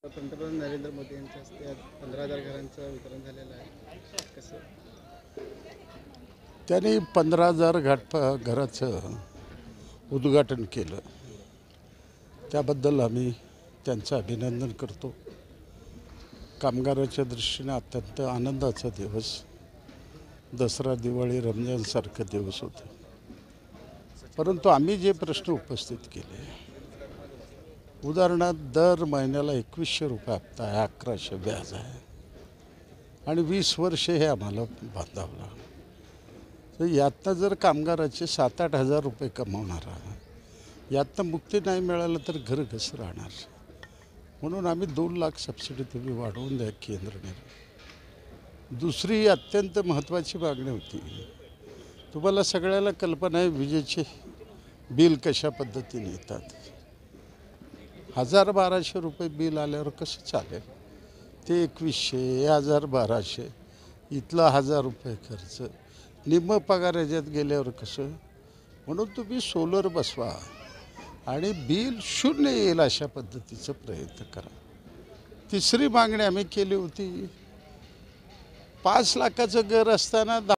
पंतप्रधान नरेंद्र मोदी यांच्या हस्ते आज 15,000 घरांचं वितरण झालेलं आहे. कसं त्यांनी 15,000 घराचं उद्घाटन केलं, त्याबद्दल आम्ही त्यांचं अभिनंदन करतो. कामगाराच्या दृष्टीने अत्यंत आनंदाचा दिवस, दसरा, दिवाळी, रमजानसारखे दिवस होते. परंतु आम्ही जे प्रश्न उपस्थित केले, उदाहरणार्थ दर महिन्याला 2100 रुपये हप्ता आहे, 1100 व्याज आहे आणि 20 वर्षे हे आम्हाला बांधावं लागलं. तर यातनं जर कामगाराचे 7-8 हजार रुपये कमावणारा यातनं मुक्ती नाही मिळालं तर घर कसं राहणार. म्हणून आम्ही 2 लाख सबसिडी तुम्ही वाढवून द्या केंद्राने. दुसरी अत्यंत महत्त्वाची मागणी होती, तुम्हाला सगळ्याला कल्पना आहे विजेचे बिल कशा पद्धतीने येतात. 1000-1200 रुपये बिल आल्यावर कसं चालेल. ते 2100, 1000-1200, इथला 1000 रुपये खर्च, निम्म पगार याच्यात गेल्यावर कसं. म्हणून तुम्ही सोलर बसवा आणि बिल 0 येईल अशा पद्धतीचा प्रयत्न करा. तिसरी मागणी आम्ही केली होती, 5 लाखाचं घर असताना